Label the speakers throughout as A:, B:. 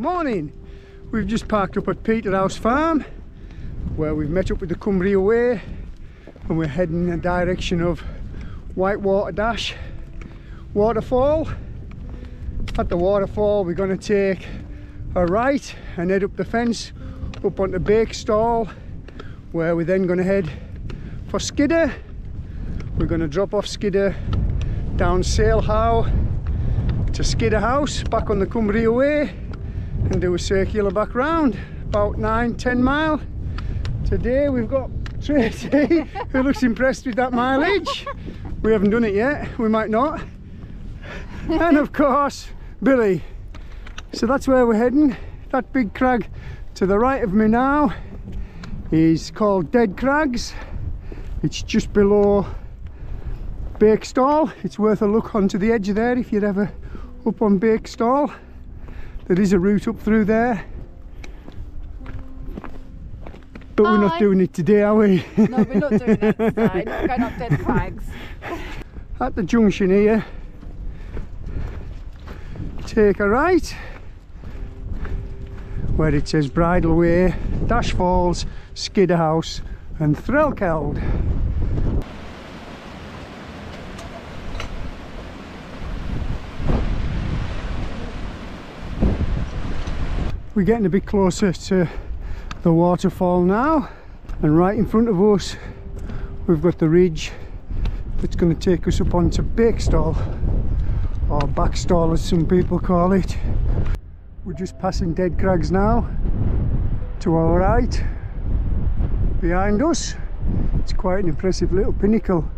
A: Morning! We've just parked up at Peterhouse Farm where we've met up with the Cumbria Way and we're heading in the direction of Whitewater Dash waterfall. At the waterfall we're going to take a right and head up the fence up onto Bakestall, where we're then going to head for Skiddaw. We're going to drop off Skiddaw down Sail How to Skiddaw House back on the Cumbria Way and do a circular back round, about 9-10 mile. Today we've got Tracy who looks impressed with that mileage. We haven't done it yet, we might not. And of course Billy. So that's where we're heading. That big crag to the right of me now is called Dead Crags. It's just below Bakestall. It's worth a look onto the edge there if you're ever up on Bakestall. There is a route up through there, but we're not doing it today, are we?
B: No, we're not doing it today. Not going up Dead Crags.
A: At the junction here, take a right where it says Bridle Way, Dash Falls, Skiddaw House and Lonscale. We're getting a bit closer to the waterfall now, and right in front of us we've got the ridge that's going to take us up onto Bakestall, or Bakestall as some people call it. We're just passing Dead Crags now. To our right, behind us, it's quite an impressive little pinnacle.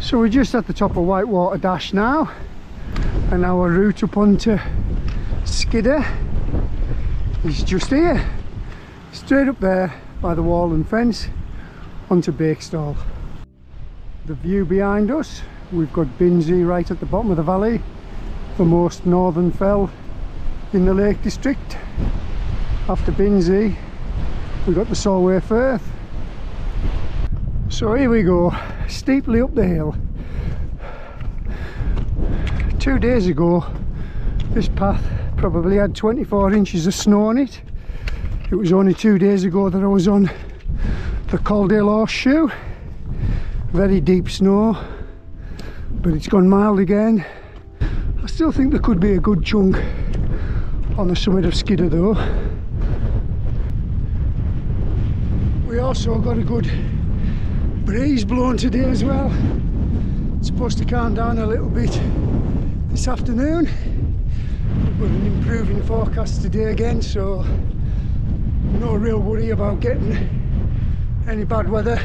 A: So we're just at the top of Whitewater Dash now, and our route up onto Skiddaw is just here, straight up there by the wall and fence onto Bakestall. The view behind us, we've got Binsey right at the bottom of the valley, the most northern fell in the Lake District. After Binsey we've got the Solway Firth. So here we go, steeply up the hill. 2 days ago this path probably had 24 inches of snow on it. It was only 2 days ago that I was on the Caldale Horseshoe. Very deep snow, but it's gone mild again. I still think there could be a good chunk on the summit of Skiddaw though. We also got a good breeze blowing today as well. It's supposed to calm down a little bit this afternoon. We've got an improving forecast today again, so no real worry about getting any bad weather.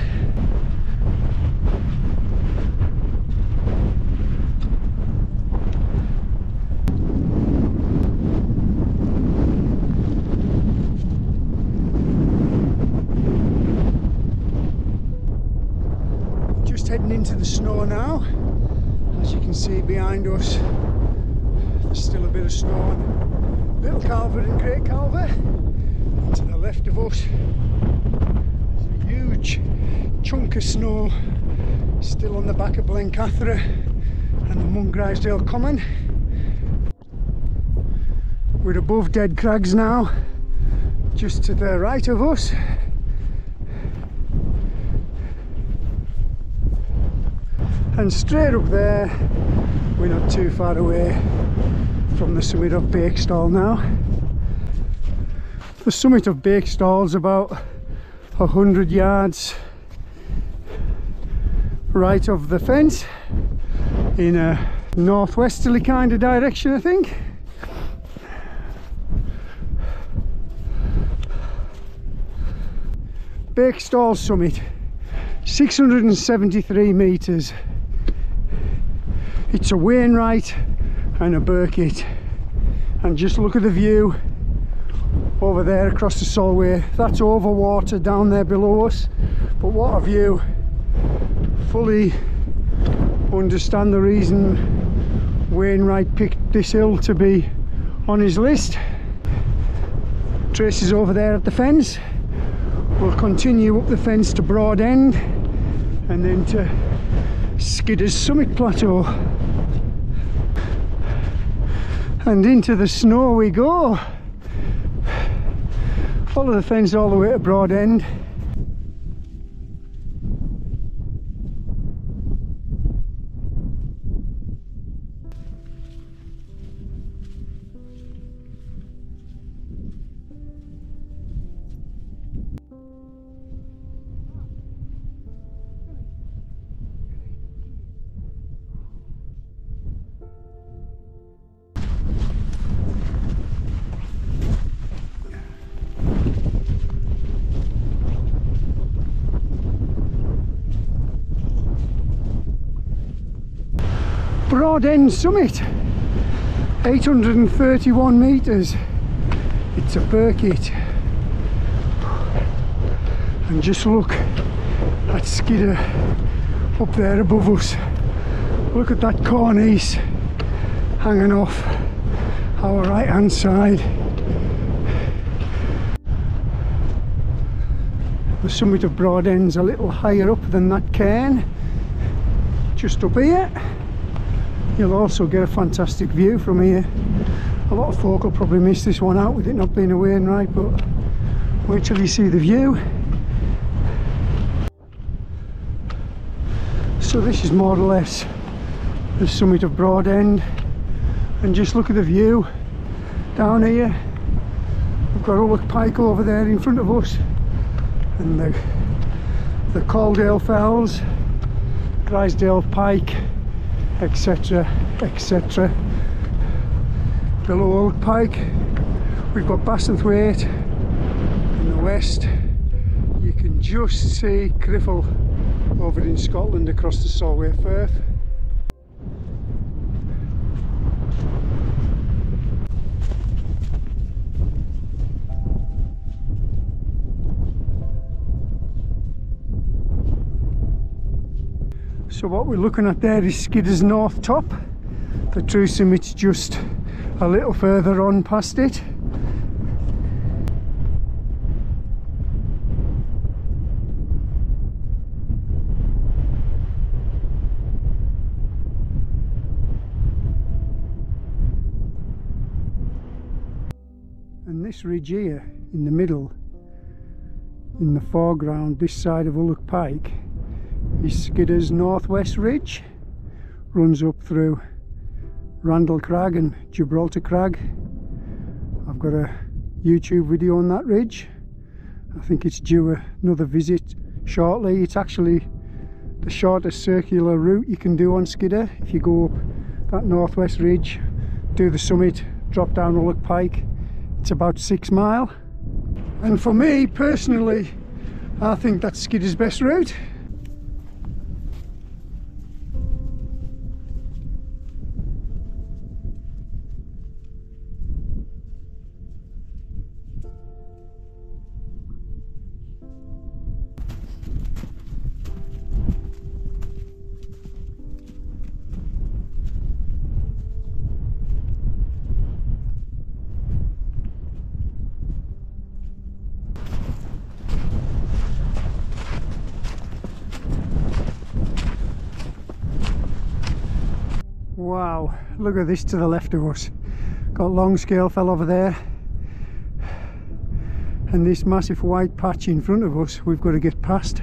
A: Heading into the snow now. As you can see behind us, there's still a bit of snow on Little Calvert and Great Calvert. And to the left of us, there's a huge chunk of snow still on the back of Blencathra and the Mungrisdale Common. We're above Dead Crags now, just to the right of us. And straight up there, we're not too far away from the summit of Bakestall now. The summit of Bakestall is about 100 yards right of the fence in a northwesterly kind of direction, I think. Bakestall summit, 673 metres. It's a Wainwright and a Burkitt, and just look at the view over there across the Solway. That's overwater down there below us, but what a view. Fully understand the reason Wainwright picked this hill to be on his list. Tracy's over there at the fence. We'll continue up the fence to Broad End and then to Skiddaw's summit plateau, and into the snow we go. Follow the fence all the way to Broad End. Broad End summit, 831 metres. It's a Burkitt, and just look at Skiddaw up there above us. Look at that cornice hanging off our right hand side. The summit of Broad End's a little higher up than that cairn, just up here. You'll also get a fantastic view from here. A lot of folk will probably miss this one out with it not being a Wainwright, but wait till you see the view. So this is more or less the summit of Broad End, and just look at the view down here. We've got Ullock Pike over there in front of us, and the Caldale Fells, Grisdale Pike, etc, etc. Below Ullock Pike we've got Bassenthwaite in the west. You can just see Criffle over in Scotland across the Solway Firth. So what we're looking at there is Skiddaw's north top. The true summit's just a little further on past it. And this ridge here in the middle, in the foreground this side of Ullock Pike, is Skiddaw's northwest ridge. Runs up through Randall Crag and Gibraltar Crag. I've got a YouTube video on that ridge. I think it's due another visit shortly. It's actually the shortest circular route you can do on Skiddaw. If you go up that northwest ridge, do the summit, drop down Ullock Pike, it's about 6 miles. And for me personally, I think that's Skiddaw's best route. Wow, look at this to the left of us. Got Lonscale fell over there, and this massive white patch in front of us we've got to get past.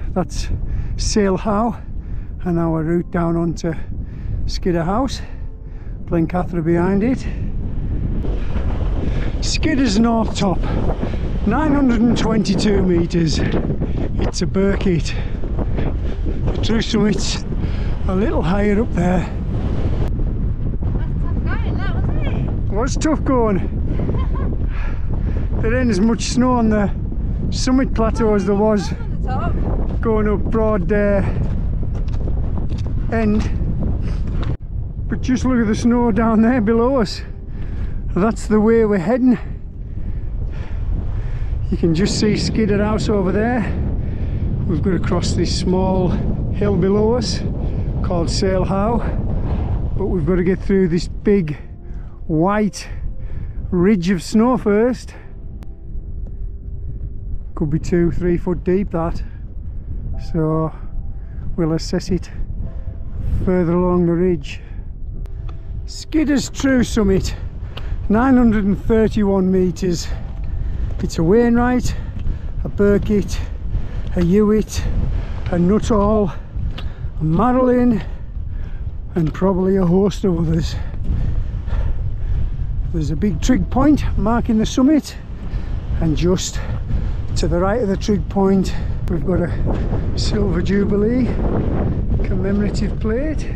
A: That's Sale Howe, and our route down onto Skiddaw House. Blencathra behind it. Skiddaw's north top, 922 metres. It's a Burkitt. The true summit's a little higher up there.
B: That's tough going, that, wasn't it?
A: There ain't as much snow on the summit plateau as there was
B: On the top.
A: going up Broad End. But just look at the snow down there below us. That's the way we're heading. You can just see Skiddaw House over there. We've got to cross this small hill below us called Sail How, but we've got to get through this big white ridge of snow first. Could be 2-3 foot deep, that, so we'll assess it further along the ridge. Skiddaw's true summit, 931 metres. It's a Wainwright, a Burkitt, a Hewitt, a Nuttall, a Marilyn, and probably a host of others. There's a big trig point marking the summit, and just to the right of the trig point we've got a Silver Jubilee commemorative plate.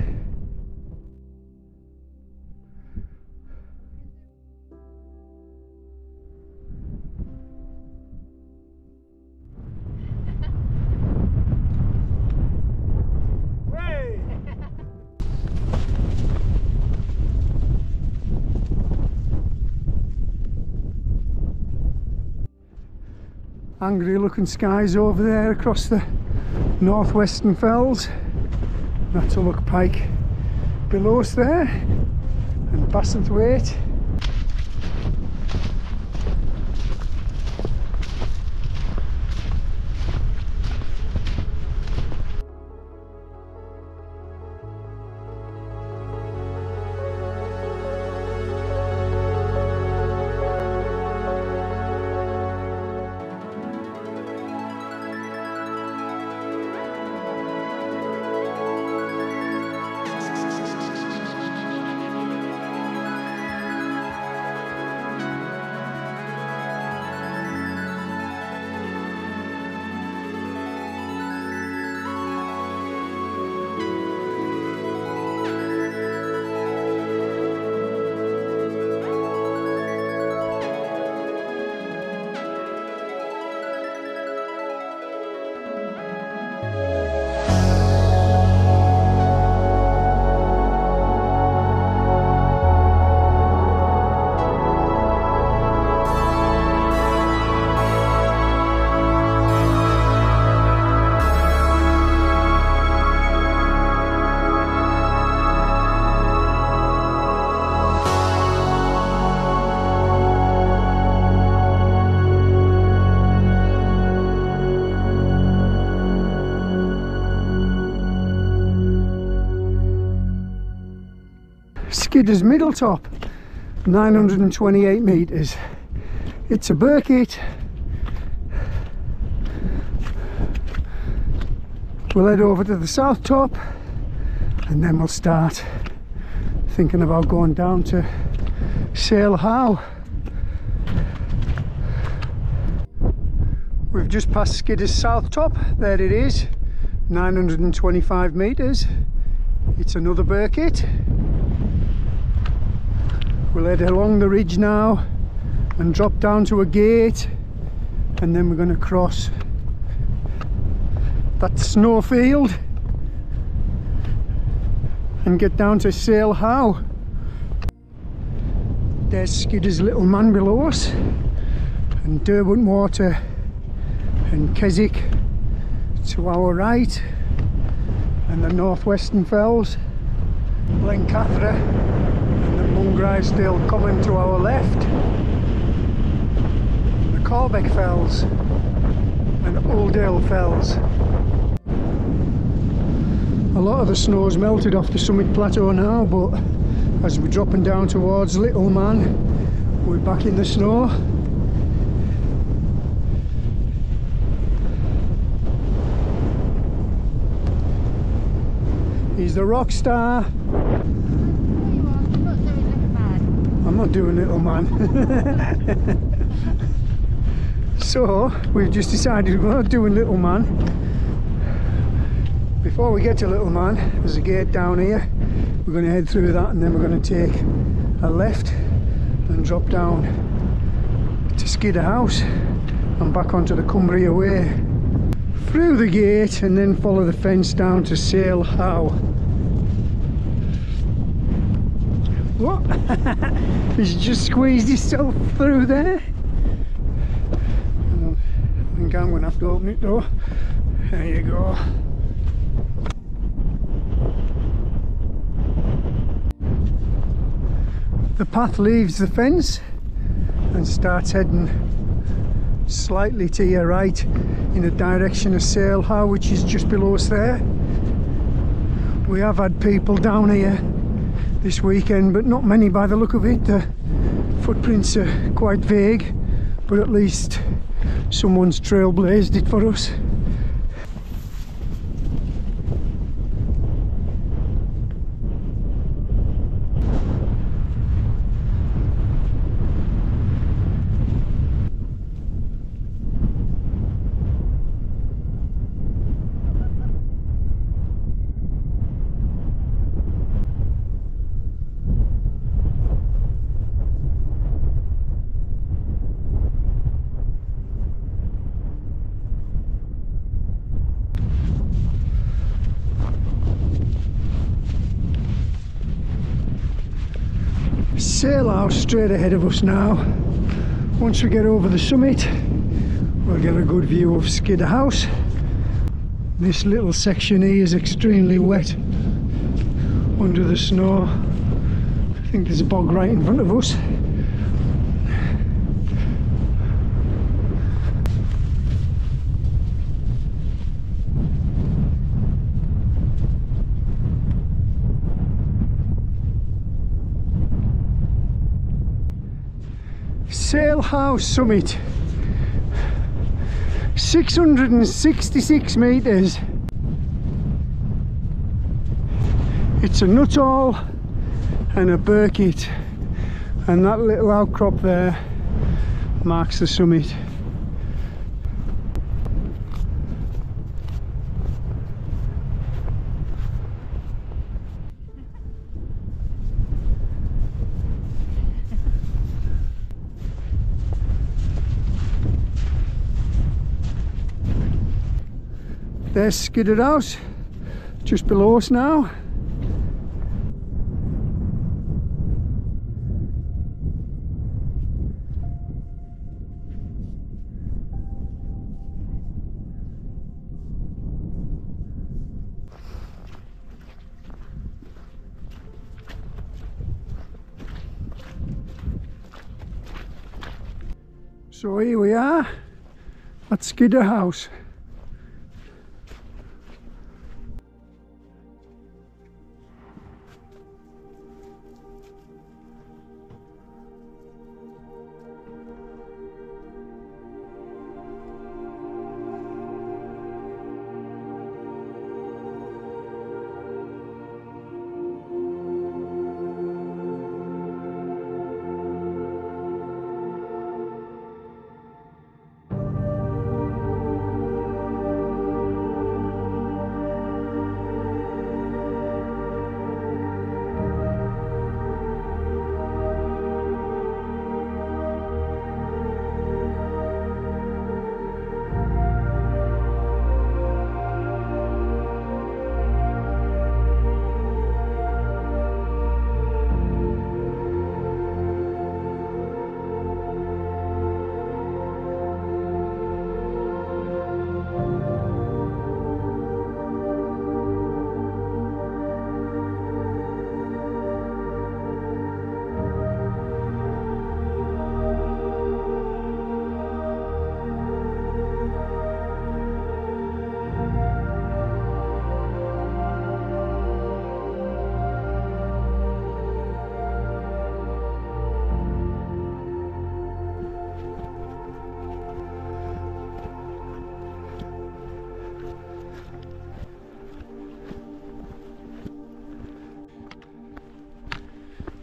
A: Angry looking skies over there across the northwestern fells. That's Ullock Pike below us there, and Bassenthwaite. Skiddaw's middle top, 928 metres. It's a Burkitt. We'll head over to the south top and then we'll start thinking about going down to Sail How. We've just passed Skiddaw's south top. There it is, 925 metres. It's another Burkitt. We'll head along the ridge now and drop down to a gate, and then we're going to cross that snowfield and get down to Sail How. There's Skiddaw's little man below us, and Derwentwater and Keswick to our right, and the northwestern fells, Blencathra and the Mungraisdale common to our left, the Corbeck fells and Ulldale fells. A lot of the snow's melted off the summit plateau now, but as we're dropping down towards Little Man, we're back in the snow. He's the rock star. I'm not doing Little Man. So we've just decided we're not doing Little Man. Before we get to Little Man, there's a gate down here. We're going to head through that, and then we're going to take a left and drop down to Skiddaw House, and and back onto the Cumbria Way, through the gate, and then follow the fence down to Sale How. What? He's just squeezed himself through there. I think I'm going to have to open it though. There you go. The path leaves the fence and starts heading slightly to your right in the direction of Sale How, which is just below us there. We have had people down here this weekend, but not many by the look of it. The footprints are quite vague, but at least someone's trailblazed it for us. Sale How straight ahead of us now. Once we get over the summit, we'll get a good view of Skiddaw House. This little section here is extremely wet under the snow. I think there's a bog right in front of us. Sale How summit, 666 metres. It's a nuttall and a burkitt, and that little outcrop there marks the summit. There's Skiddaw House, just below us now. So here we are at Skiddaw House.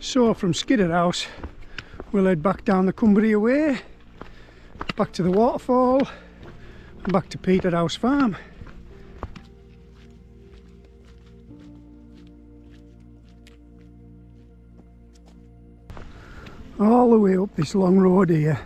A: So from Skiddaw House we'll head back down the Cumbria Way, back to the waterfall and back to Peterhouse Farm. All the way up this long road here.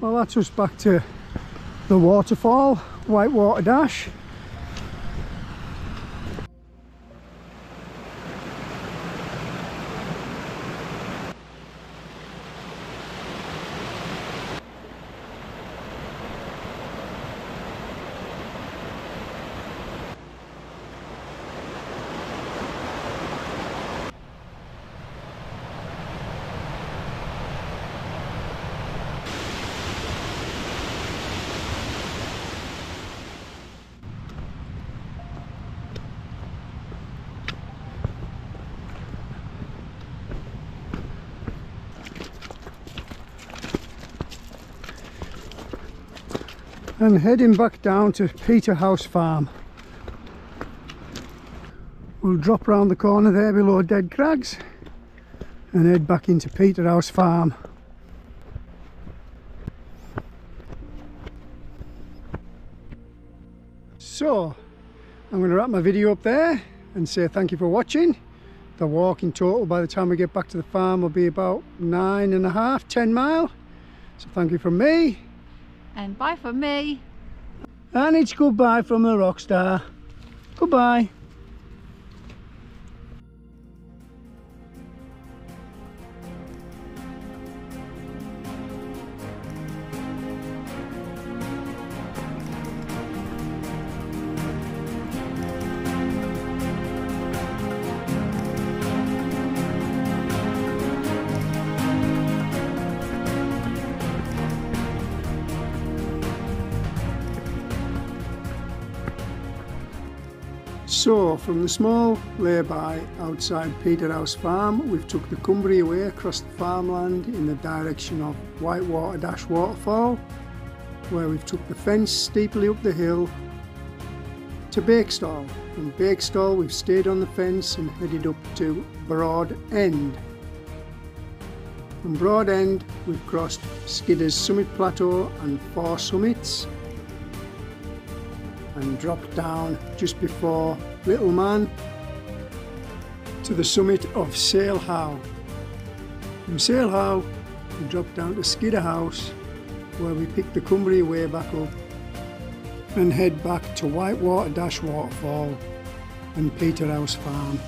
A: Well, that's us back to the waterfall, Whitewater Dash. And heading back down to Peterhouse Farm. We'll drop round the corner there below Dead Crags and head back into Peterhouse Farm. So I'm going to wrap my video up there and say thank you for watching. The walk in total by the time we get back to the farm will be about 9.5, 10 mile. So thank you from me.
B: And bye from me.
A: And it's goodbye from the rock star. Goodbye. So from the small lay-by outside Peterhouse Farm, we've took the Cumbria way across the farmland in the direction of Whitewater Dash waterfall, where we've took the fence steeply up the hill to Bakestall. From Bakestall we've stayed on the fence and headed up to Broad End. From Broad End we've crossed Skiddaw's Summit Plateau and Four Summits and dropped down just before Little Man to the summit of Sail Howe. From Sail Howe we dropped down to Skiddaw House, where we picked the Cumbria way back up and head back to Whitewater Dash waterfall and Peterhouse Farm.